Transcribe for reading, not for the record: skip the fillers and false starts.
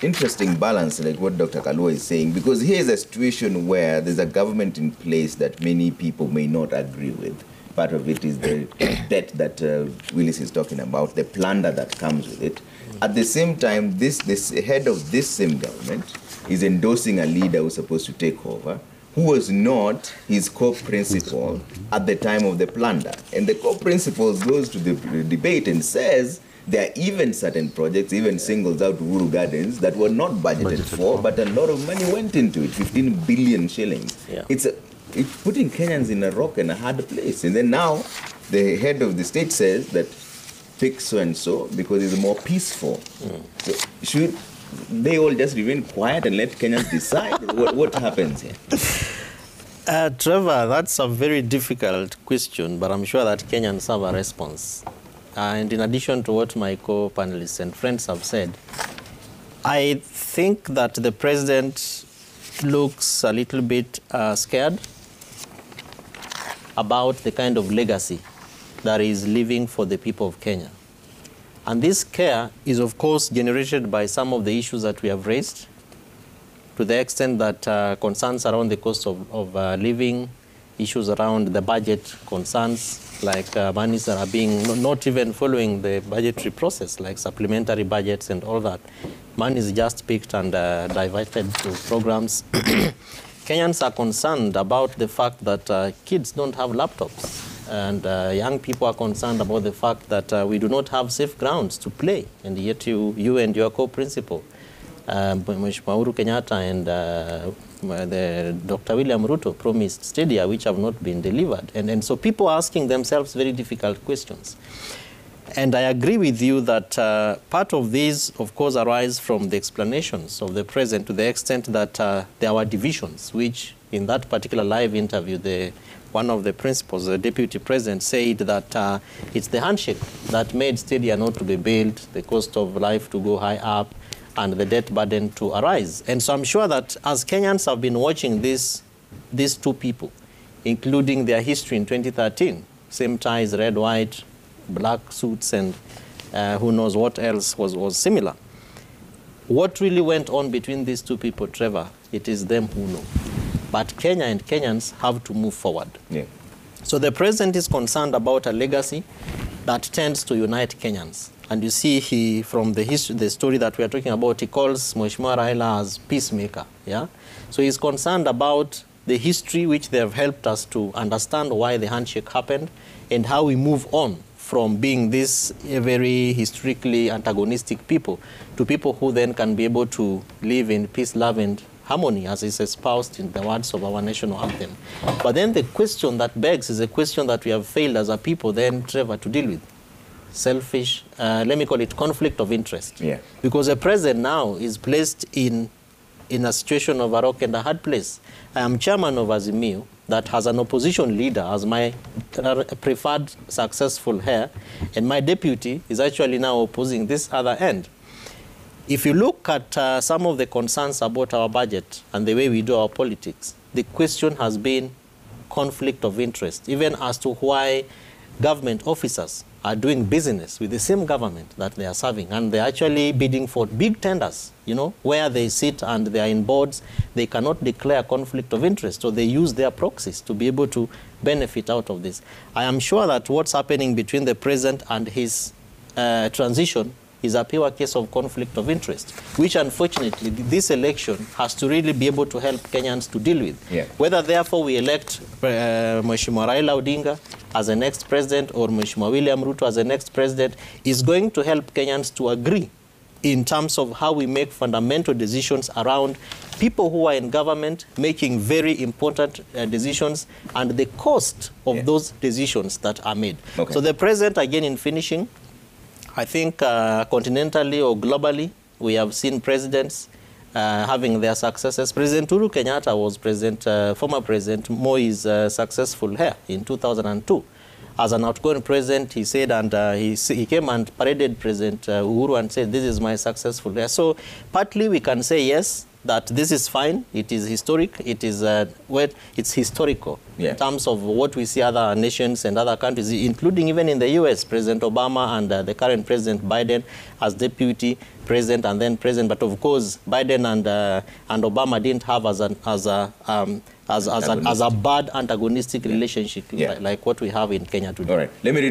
interesting balance, like what Dr. Kalua is saying, because here's a situation where there's a government in place that many people may not agree with. Part of it is the debt that Willis is talking about, the plunder that comes with it. At the same time, this head of this same government is endorsing a leader who's supposed to take over, who was not his core principal at the time of the plunder. And the core principal goes to the debate and says there are even certain projects, even singles out Uhuru Gardens, that were not budgeted for, but a lot of money went into it, 15 billion shillings. Yeah. It's putting Kenyans in a rock and a hard place. And then now the head of the state says that pick so-and-so because it's more peaceful. So should they all just remain quiet and let Kenyans decide? What happens here? Trevor, that's a very difficult question, but I'm sure that Kenyans have a response. And in addition to what my co-panelists and friends have said, I think that the president looks a little bit scared about the kind of legacy that is leaving for the people of Kenya. And this care is, of course, generated by some of the issues that we have raised, to the extent that concerns around the cost of living, issues around the budget concerns, like monies that are being not even following the budgetary process, like supplementary budgets and all that. Money is just picked and diverted to programs. Kenyans are concerned about the fact that kids don't have laptops. And young people are concerned about the fact that we do not have safe grounds to play. And yet you and your co-principal, Mheshimiwa Uhuru Kenyatta and the Dr. William Ruto promised stadia which have not been delivered. And so people are asking themselves very difficult questions. And I agree with you that part of these, of course, arise from the explanations of the president, to the extent that there were divisions, which in that particular live interview, one of the principals, the deputy president, said that it's the handshake that made stadia not to be built, the cost of life to go high up, and the debt burden to arise. And so I'm sure that as Kenyans have been watching these two people, including their history in 2013, same ties, red, white, black suits, and who knows what else was similar. What really went on between these two people, Trevor, it is them who know. But Kenya and Kenyans have to move forward. Yeah. So the president is concerned about a legacy that tends to unite Kenyans. And you see, from the story that we are talking about, he calls Mheshimiwa Raila as peacemaker. Yeah? So he's concerned about the history which they have helped us to understand why the handshake happened and how we move on from being this very historically antagonistic people to people who then can be able to live in peace, love, and harmony, as is espoused in the words of our national anthem. But then the question that begs is a question that we have failed as a people then, Trevor, to deal with. Selfish, let me call it conflict of interest. Yeah. Because the president now is placed in a situation of a rock and a hard place. I am chairman of Azimio that has an opposition leader as my preferred successful heir, and my deputy is actually now opposing this other end. If you look at some of the concerns about our budget and the way we do our politics, the question has been conflict of interest, even as to why government officers are doing business with the same government that they are serving, and they're actually bidding for big tenders, you know, where they sit and they are in boards. They cannot declare conflict of interest, so they use their proxies to be able to benefit out of this. I am sure that what's happening between the president and his transition is a pure case of conflict of interest, which unfortunately this election has to really be able to help Kenyans to deal with. Yeah. Whether therefore we elect Mheshimiwa Raila Odinga as the next president or Mheshimiwa William Ruto as the next president is going to help Kenyans to agree in terms of how we make fundamental decisions around people who are in government making very important decisions and the cost of those decisions that are made. Okay. So the president, again in finishing, I think continentally or globally, we have seen presidents having their successes. President Uhuru Kenyatta was former President Moi's successful heir in 2002. As an outgoing president, he said, and he came and paraded President Uhuru and said, this is my successful heir. So partly we can say, yes, that this is fine. It is historic. It is it's historical in terms of what we see other nations and other countries, including even in the U.S. President Obama and the current President Biden as deputy president and then president. But of course, Biden and Obama didn't have as a bad antagonistic relationship like what we have in Kenya today. All right. Let me read